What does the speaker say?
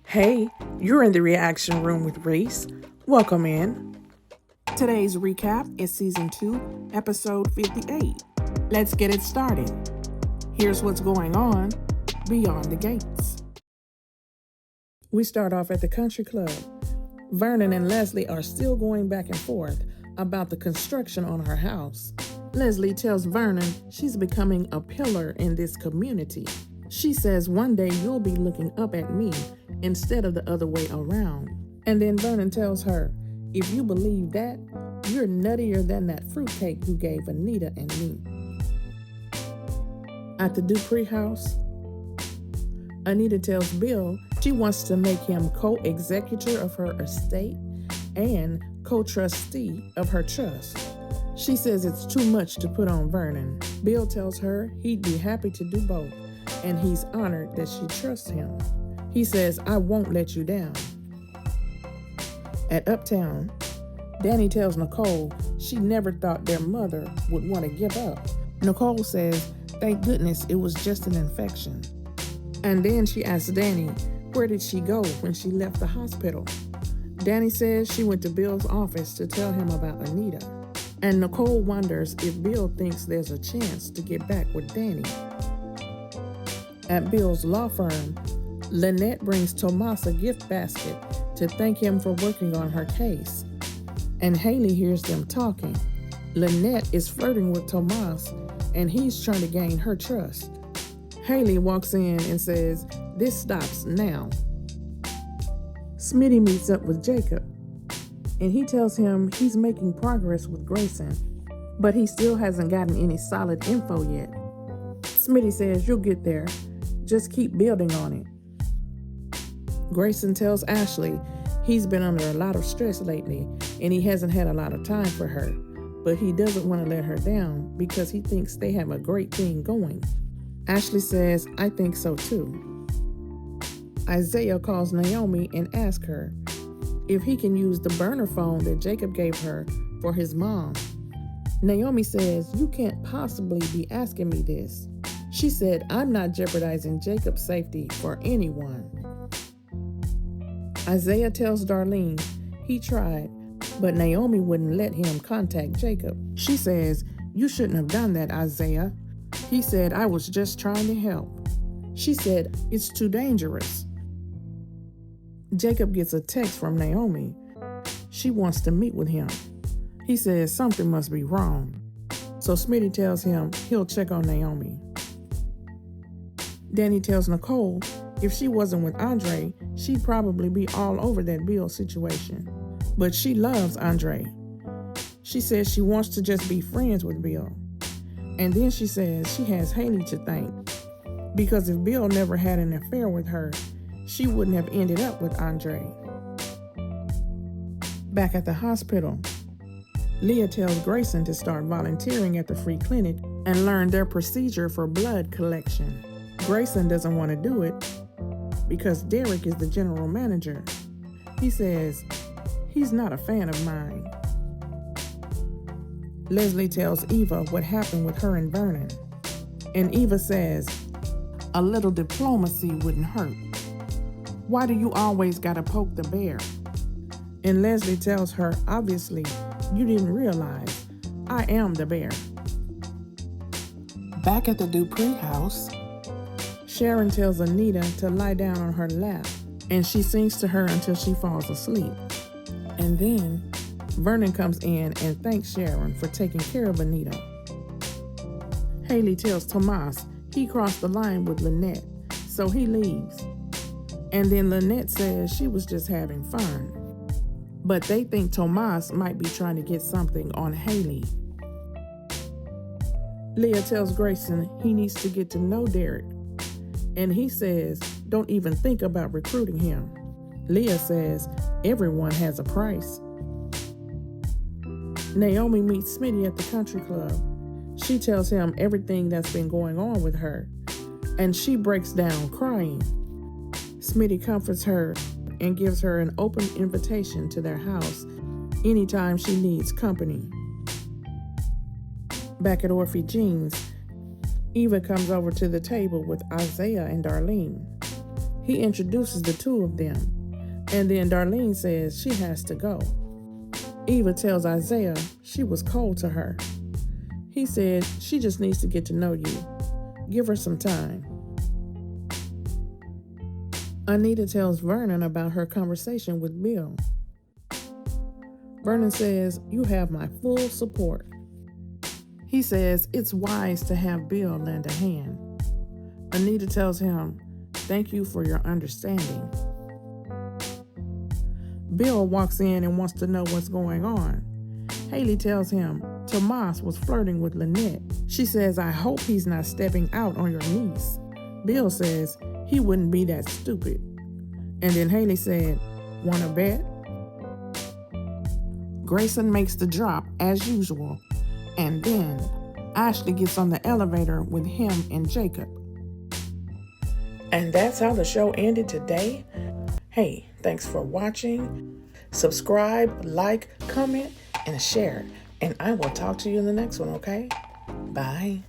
Hey, you're in the reaction room with Reese. Welcome in. Today's recap is Season 2, Episode 58. Let's get it started. Here's what's going on beyond the gates. We start off at the country club. Vernon and Leslie are still going back and forth about the construction on her house. Leslie tells Vernon she's becoming a pillar in this community. She says one day you'll be looking up at me instead of the other way around. And then Vernon tells her, if you believe that, you're nuttier than that fruitcake you gave Anita and me. At the Dupree house, Anita tells Bill she wants to make him co-executor of her estate and co-trustee of her trust. She says it's too much to put on Vernon. Bill tells her he'd be happy to do both, and he's honored that she trusts him. He says, I won't let you down. At Uptown, Danny tells Nicole she never thought their mother would want to give up. Nicole says, thank goodness it was just an infection. And then she asks Danny, where did she go when she left the hospital? Danny says she went to Bill's office to tell him about Anita. And Nicole wonders if Bill thinks there's a chance to get back with Danny. At Bill's law firm, Lynette brings Tomas a gift basket to thank him for working on her case. And Haley hears them talking. Lynette is flirting with Tomas, and he's trying to gain her trust. Haley walks in and says, this stops now. Smitty meets up with Jacob, and he tells him he's making progress with Grayson, but he still hasn't gotten any solid info yet. Smitty says, you'll get there. Just keep building on it. Grayson tells Ashley he's been under a lot of stress lately and he hasn't had a lot of time for her, but he doesn't want to let her down because he thinks they have a great thing going. Ashley says, I think so too. Isaiah calls Naomi and asks her if he can use the burner phone that Jacob gave her for his mom. Naomi says, you can't possibly be asking me this. She said, I'm not jeopardizing Jacob's safety for anyone. Isaiah tells Darlene he tried, but Naomi wouldn't let him contact Jacob. She says, you shouldn't have done that, Isaiah. He said, I was just trying to help. She said, it's too dangerous. Jacob gets a text from Naomi. She wants to meet with him. He says something must be wrong. So Smitty tells him he'll check on Naomi. Danny tells Nicole if she wasn't with Andre, she'd probably be all over that Bill situation. But she loves Andre. She says she wants to just be friends with Bill. And then she says she has Haley to thank, because if Bill never had an affair with her, she wouldn't have ended up with Andre. Back at the hospital, Leah tells Grayson to start volunteering at the free clinic and learn their procedure for blood collection. Grayson doesn't want to do it because Derek is the general manager. He says he's not a fan of mine. Leslie tells Eva what happened with her and Vernon. And Eva says, a little diplomacy wouldn't hurt. Why do you always gotta poke the bear? And Leslie tells her, obviously, you didn't realize I am the bear. Back at the Dupree house, Sharon tells Anita to lie down on her lap, and she sings to her until she falls asleep. And then Vernon comes in and thanks Sharon for taking care of Anita. Haley tells Tomas he crossed the line with Lynette, so he leaves. And then Lynette says she was just having fun. But they think Tomas might be trying to get something on Haley. Leah tells Grayson he needs to get to know Derek. And he says, don't even think about recruiting him. Leah says, everyone has a price. Naomi meets Smitty at the country club. She tells him everything that's been going on with her, and she breaks down crying. Smitty comforts her and gives her an open invitation to their house anytime she needs company. Back at Orphe Jean's, Eva comes over to the table with Isaiah and Darlene. He introduces the two of them, and then Darlene says she has to go. Eva tells Isaiah she was cold to her. He said she just needs to get to know you. Give her some time. Anita tells Vernon about her conversation with Bill. Vernon says, "You have my full support." He says it's wise to have Bill lend a hand. Anita tells him, "Thank you for your understanding." Bill walks in and wants to know what's going on. Haley tells him Tomas was flirting with Lynette. She says, "I hope he's not stepping out on your niece." Bill says he wouldn't be that stupid. And then Haley said, "Wanna bet?" Grayson makes the drop as usual, and then Ashley gets on the elevator with him and Jacob. And that's how the show ended today. Hey, thanks for watching. Subscribe, like, comment, and share. And I will talk to you in the next one, okay? Bye.